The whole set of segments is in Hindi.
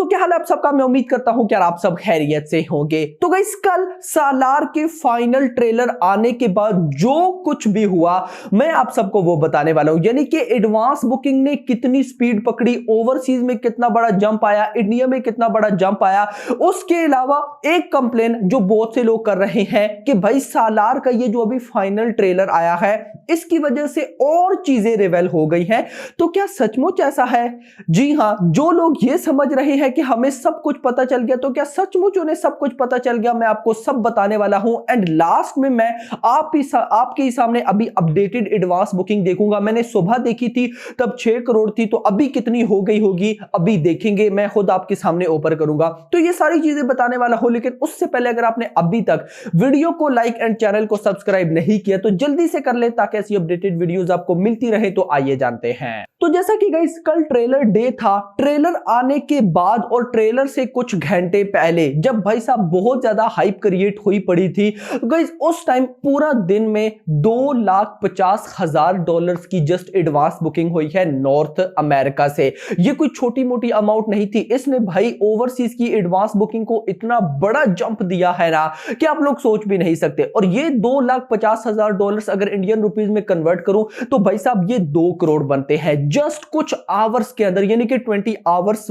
क्या हाल है आप सबका। मैं उम्मीद करता हूं कि यार आप सब खैरियत से होंगे। तो गाइस कल सालार के फाइनल ट्रेलर आने के बाद जो कुछ भी हुआ मैं आप सबको वो बताने वाला हूं। यानी कि एडवांस बुकिंग ने कितनी स्पीड पकड़ी, ओवरसीज में कितना बड़ा जंप आया, इंडिया में कितना बड़ा जंप आया। उसके अलावा एक कंप्लेन जो बहुत से लोग कर रहे हैं कि भाई सालार का ये जो अभी फाइनल ट्रेलर आया है इसकी वजह से और चीजें रिवेल हो गई हैं। तो क्या सचमुच ऐसा है? जी हां, जो लोग ये समझ रहे हैं कि हमें सब कुछ पता चल गया, तो क्या सचमुच उन्हें सब कुछ पता चल गया? मैं आपको सब बताने वाला हूं। एंड लास्ट में मैं आपके ही सामने अभी अपडेटेड एडवांस बुकिंग देखूंगा। मैंने सुबह देखी थी तब 6 करोड़ थी, तो अभी कितनी हो गई होगी अभी देखेंगे, मैं खुद आपके सामने ओपन करूंगा। तो ये सारी चीजें बताने वाला हूं, लेकिन उससे पहले अगर आपने अभी तक वीडियो को लाइक एंड चैनल को सब्सक्राइब नहीं किया तो जल्दी से कर ले ताकि ऐसी अपडेटेड वीडियोस आपको मिलती रहे। तो आइए जानते हैं। तो जैसा कि गाइस कल ट्रेलर डे था, ट्रेलर आने के बाद और ट्रेलर से कुछ घंटे पहले जब भाई साहब बहुत ज्यादा हाइप क्रिएट हुई पड़ी थी, गाइस उस टाइम पूरा दिन में $2,50,000 की जस्ट एडवांस बुकिंग हुई है नॉर्थ अमेरिका से। ये कोई छोटी मोटी अमाउंट नहीं थी। इसने भाई ओवरसीज की एडवांस बुकिंग को इतना बड़ा जंप दिया है ना कि आप लोग सोच भी नहीं सकते। और ये $2,50,000 अगर इंडियन रुपीज में कन्वर्ट करूं तो भाई साहब ये 2 करोड़ बनते हैं जस्ट कुछ आवर्स के अंदर। यानी कि 24 आवर्स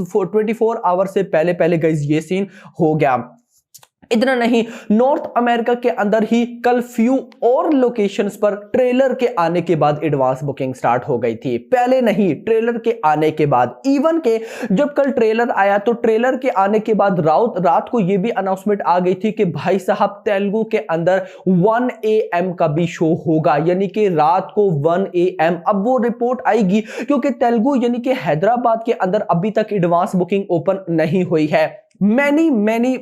से पहले पहले गाइस ये सीन हो गया। इतना नहीं, नॉर्थ अमेरिका के अंदर ही कल फ्यू और लोकेशंस पर ट्रेलर के आने के बाद एडवांस बुकिंग स्टार्ट हो गई थी। पहले नहीं, ट्रेलर के आने के बाद। इवन के जब कल ट्रेलर आया तो ट्रेलर के आने के बाद रात को यह भी अनाउंसमेंट आ गई थी कि भाई साहब तेलुगु के अंदर 1 AM का भी शो होगा, यानी कि रात को 1 AM। अब वो रिपोर्ट आएगी क्योंकि तेलुगु यानी कि हैदराबाद के अंदर अभी तक एडवांस बुकिंग ओपन नहीं हुई है। मैनी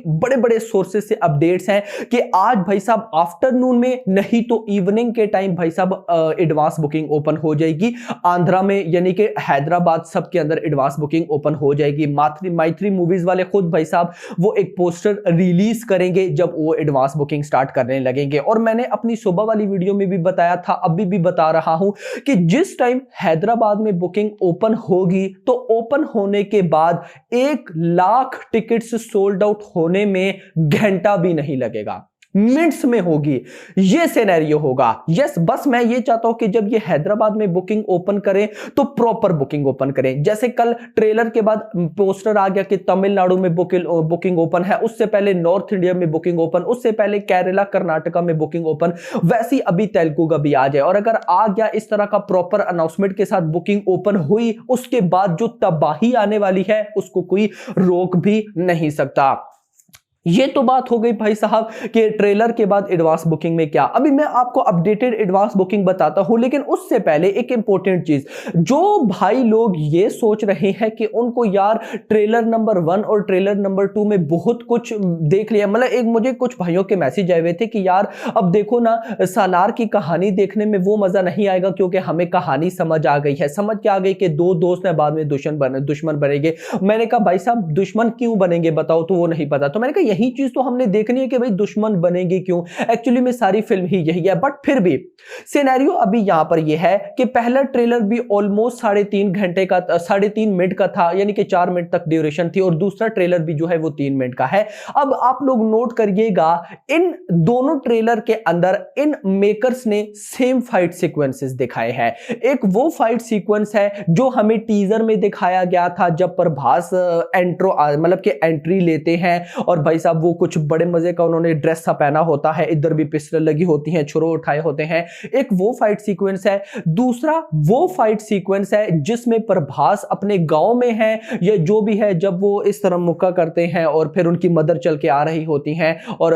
बड़े बड़े सोर्सेस से अपडेट्स हैं कि आज भाई साहब आफ्टरनून में नहीं तो इवनिंग के टाइम भाई साहब एडवांस बुकिंग ओपन हो जाएगी आंध्रा में, यानी कि हैदराबाद सब के अंदर एडवांस बुकिंग ओपन हो जाएगी। माइत्री मूवीज वाले खुद भाई साहब वो एक पोस्टर रिलीज करेंगे जब वो एडवांस बुकिंग स्टार्ट करने लगेंगे। और मैंने अपनी सुबह वाली वीडियो में भी बताया था, अभी भी बता रहा हूं कि जिस टाइम हैदराबाद में बुकिंग ओपन होगी तो ओपन होने के बाद 1 लाख टिकट सोल्ड आउट होने में घंटा भी नहीं लगेगा, मिनट्स में होगी। ये सिनेरियो होगा। यस, बस मैं ये चाहता हूं कि जब ये हैदराबाद में बुकिंग ओपन करें तो प्रॉपर बुकिंग ओपन करें। जैसे कल ट्रेलर के बाद पोस्टर आ गया कि तमिलनाडु में बुकिंग ओपन है, उससे पहले नॉर्थ इंडिया में बुकिंग ओपन, उससे पहले केरला कर्नाटका में बुकिंग ओपन, वैसी अभी तेलुगु का भी आ जाए। और अगर आ गया इस तरह का प्रॉपर अनाउंसमेंट के साथ बुकिंग ओपन हुई, उसके बाद जो तबाही आने वाली है उसको कोई रोक भी नहीं सकता। ये तो बात हो गई भाई साहब कि ट्रेलर के बाद एडवांस बुकिंग में क्या। अभी मैं आपको अपडेटेड एडवांस बुकिंग बताता हूं, लेकिन उससे पहले एक इंपॉर्टेंट चीज, जो भाई लोग ये सोच रहे हैं कि उनको यार ट्रेलर नंबर 1 और ट्रेलर नंबर 2 में बहुत कुछ देख लिया, मतलब एक मुझे कुछ भाइयों के मैसेज आए हुए थे कि यार अब देखो ना सालार की कहानी देखने में वो मजा नहीं आएगा क्योंकि हमें कहानी समझ आ गई है। समझ क्या आ गई कि 2 दोस्त हैं बाद में दुश्मन बनेंगे। मैंने कहा भाई साहब दुश्मन क्यों बनेंगे बताओ, तो वो नहीं पता। तो मैंने कहा यही चीज तो हमने देखनी है कि भाई दुश्मन बनेंगे क्यों। एक्चुअली में सारी फिल्म ही यही है, बट फिर भी सिनेरियो अभी यहां पर यह है कि पहला ट्रेलर भी ऑलमोस्ट 3.5 मिनट का था, यानी कि 4 मिनट तक ड्यूरेशन थी, और दूसरा ट्रेलर भी जो है वो 3 मिनट का है। अब आप लोग नोट करिएगा, इन दोनों ट्रेलर के अंदर इन मेकर्स ने सेम फाइट सीक्वेंसेस दिखाए हैं। एक वो फाइट सीक्वेंस है जो हमें टीजर में दिखाया गया था जब प्रभास मतलब कि एंट्री लेते हैं और भाई साहब वो कुछ बड़े मजे का उन्होंने ड्रेस सा पहना होता है, इधर भी पिस्टल लगी होती है, छुरे उठाए होते हैं। एक वो फाइट सीक्वेंस है। दूसरा वो फाइट सीक्वेंस है जिसमें प्रभास अपने गांव में है या जो भी है, जब वो इस तरह मुक्का करते हैं और फिर उनकी मदर चल के आ रही होती हैं और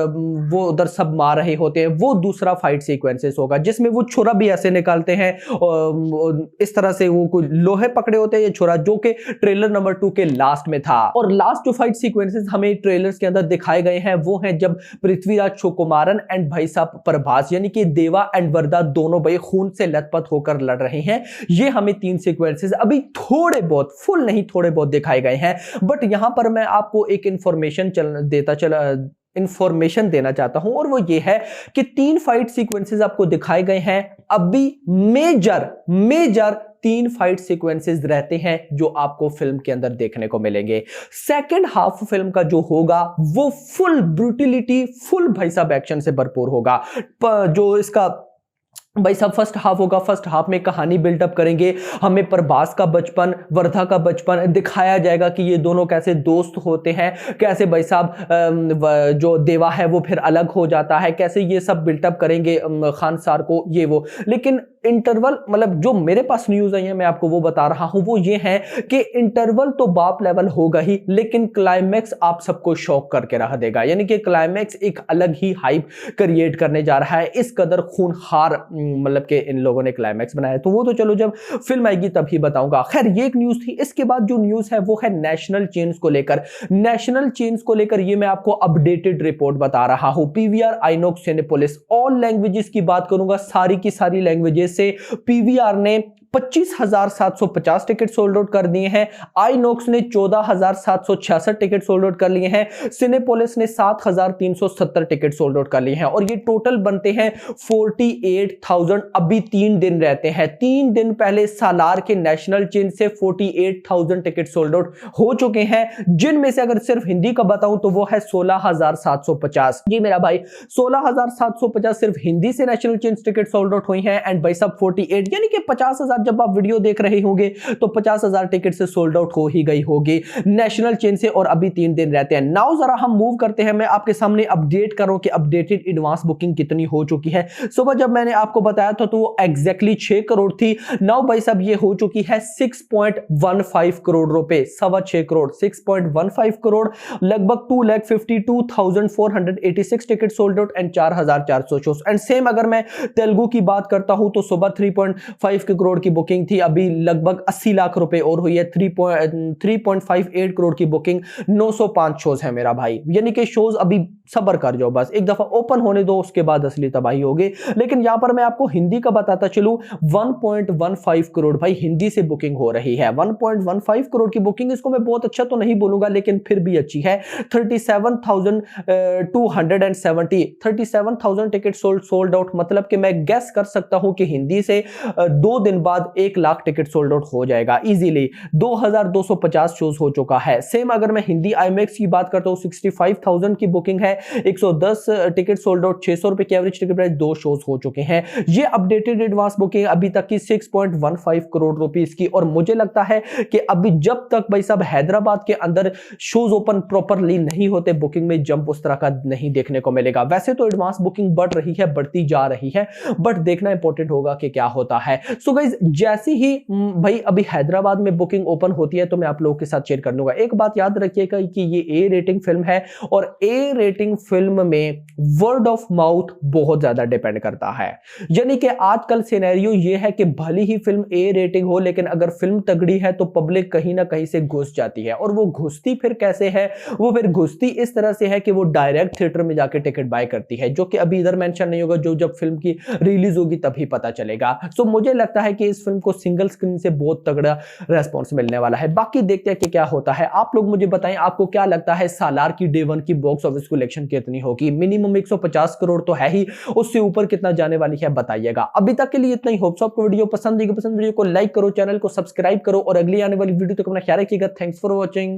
वो उधर सब मार रहे होते हैं। वो दूसरा फाइट सीक्वेंसेस होगा जिसमें वो छुरा भी ऐसे निकालते हैं और इस तरह से वो कोई लोहे पकड़े होते हैं, ये छुरा, जो कि ट्रेलर नंबर 2 के लास्ट में था। और लास्ट जो फाइट सीक्वेंसेस हमें ट्रेलर्स के अंदर दिखाए गए हैं वो हैं जब पृथ्वीराज सुकुमारन एंड भाई साहब प्रभास, यानी कि देवा एंड वरदा, दोनों भाई खून से लथपथ होकर लड़ रहे हैं। ये हमें 3 सीक्वेंसेस अभी थोड़े बहुत, फुल नहीं थोड़े बहुत दिखाए गए हैं। बट यहां पर मैं आपको एक इंफॉर्मेशन देना चाहता हूं, और वो ये है कि 3 फाइट सीक्वेंसेस आपको दिखाए गए हैं। अभी मेजर 3 फाइट सीक्वेंसेस रहते हैं जो आपको फिल्म के अंदर देखने को मिलेंगे। सेकेंड हाफ फिल्म का जो होगा वो फुल ब्रूटिलिटी, फुल भाई साहब एक्शन से भरपूर होगा। जो इसका भाई साहब फर्स्ट हाफ होगा, फर्स्ट हाफ में कहानी बिल्डअप करेंगे, हमें प्रभास का बचपन, वर्धा का बचपन दिखाया जाएगा कि ये दोनों कैसे दोस्त होते हैं, कैसे भाई साहब जो देवा है वो फिर अलग हो जाता है, कैसे ये सब बिल्डअप करेंगे खान सार को, ये वो। लेकिन इंटरवल, मतलब जो मेरे पास न्यूज आई है मैं आपको वो बता रहा हूं, वो ये है कि इंटरवल तो बाप लेवल होगा ही, लेकिन क्लाइमैक्स आप सबको शॉक करके रह देगा। यानी कि क्लाइमैक्स एक अलग ही हाइप क्रिएट करने जा रहा है। इस कदर खूनखार मतलब कि इन लोगों ने क्लाइमैक्स बनाया, तो वो तो चलो जब फिल्म आएगी तभी बताऊंगा। खैर ये एक न्यूज थी। इसके बाद जो न्यूज है वो है नेशनल चेन्स को लेकर। नेशनल चेन्स को लेकर ये मैं आपको अपडेटेड रिपोर्ट बता रहा हूं। PVR INOX Cinepolis, all languages की बात करूंगा, सारी की सारी लैंग्वेजेस से पीवीआर ने 25,750 टिकट सोल्ड आउट कर दिए हैं। आइनॉक्स ने 14,766 टिकट सोल्ड आउट कर लिए हैं। सिनेपोलिस ने 7,370 टिकट सोल्ड आउट कर लिए हैं, और ये टोटल बनते हैं 48,000। अभी 3 दिन रहते हैं, 3 दिन पहले सालार के नेशनल चेन से 48,000 टिकट सोल्ड आउट हो चुके हैं, जिनमें से अगर सिर्फ हिंदी का बताऊं तो वो है 16,750। जी मेरा भाई, 16,750 सिर्फ हिंदी से national chain ticket sold out हुई हैं। एंड भाई साहब 48 यानी कि 50,000, जब आप वीडियो देख रहे होंगे तो 50,000 टिकट से सोल्ड आउट हो ही गई होगी नेशनल चेन से, और अभी 3 दिन रहते हैं। नाउ जरा हम मूव करते हैं, मैं आपके सामने अपडेट करूं कि अपडेटेड एडवांस बुकिंग कितनी हो चुकी है। सुबह जब मैंने आपको बताया था तो वो एग्जैक्टली 6 करोड़ थी। नाउ भाई साहब ये हो चुकी है 6.15 करोड़ रुपए, 6.25 करोड़, 6.15 करोड़, लगभग 2,52,486 ticket sold out and 4,400 shows. And same अगर मैं तेलुगु की बात करता हूं तो सुबह 3.5 करोड़ की बुकिंग थी, अभी लगभग 80 लाख रुपए और हुई है। 3.58 करोड़ की बुकिंग, 905 शोज है मेरा भाई। यानी कि शोज अभी सब्र कर जाओ, बस एक दफा ओपन होने दो, उसके बाद असली तबाही होगी। लेकिन यहां पर मैं आपको हिंदी का बताता चलूं, 1.15 करोड़ भाई हिंदी से बुकिंग हो रही है। 1.15 करोड़ की बुकिंग, इसको मैं बहुत अच्छा तो नहीं बोलूंगा लेकिन फिर भी अच्छी है। 37,000 टिकट सोल्ड आउट, मतलब कि मैं गेस कर सकता हूं कि हिंदी से 2 दिन बाद 1 लाख टिकट सोल्ड आउट हो जाएगा इजीली। 2,250 शोज हो चुका है। सेम अगर मैं हिंदी आईमैक्स की बात करता हूं, 65,000 की बुकिंग है, 110 टिकट सोल्ड आउट, 600 रुपए की एवरेज टिकट प्राइस, 2 शोज हो चुके हैं। ये अपडेटेड एडवांस बुकिंग अभी तक की 6.15 करोड़ रुपीस की, और मुझे लगता है कि अभी जब तक भाई साहब हैदराबाद के अंदर शोज ओपन प्रॉपरली नहीं होते, बुकिंग में जंप उस तरह का नहीं देखने को मिलेगा। वैसे तो एडवांस बुकिंग बढ़ रही है, बढ़ती जा रही है, बट देखना इंपॉर्टेंट होगा कि क्या होता है। सो गाइस, जैसी ही भाई अभी हैदराबाद में बुकिंग ओपन होती है तो मैं आप लोगों के साथ शेयर कर दूंगा। एक बात याद रखिएगा कि ये ए रेटिंग फिल्म है, और ए रेटिंग फिल्म में वर्ड ऑफ माउथ बहुत ज्यादा डिपेंड करता है। यानी कि आजकल सिनेरियो ये है कि भली ही फिल्म ए रेटिंग हो, लेकिन अगर फिल्म तगड़ी है तो पब्लिक कहीं ना कहीं से घुस जाती है। और वो घुसती फिर कैसे है? वो फिर घुसती इस तरह से है कि वो डायरेक्ट थिएटर में जाके टिकट बाय करती है, जो कि अभी इधर मेंशन नहीं होगा, जो जब फिल्म की रिलीज होगी तभी पता चलेगा। सो मुझे लगता है कि इस फिल्म को सिंगल स्क्रीन से बहुत तगड़ा रेस्पॉन्स मिलने वाला है। बाकी देखते हैं कि क्या होता है। आप लोग मुझे बताएं, आपको क्या लगता है सालार की डे 1 की बॉक्स ऑफिस कलेक्शन कितनी होगी? मिनिमम 150 करोड़ तो है ही, उससे ऊपर कितना जाने वाली है बताइएगा। अभी तक के लिए इतना ही। होप सो आपको वीडियो पसंद आई। वीडियो को लाइक करो, चैनल को सब्सक्राइब करो, और अगली आने वाली वीडियो तक अपना ख्याल रखिएगा। Thanks for watching.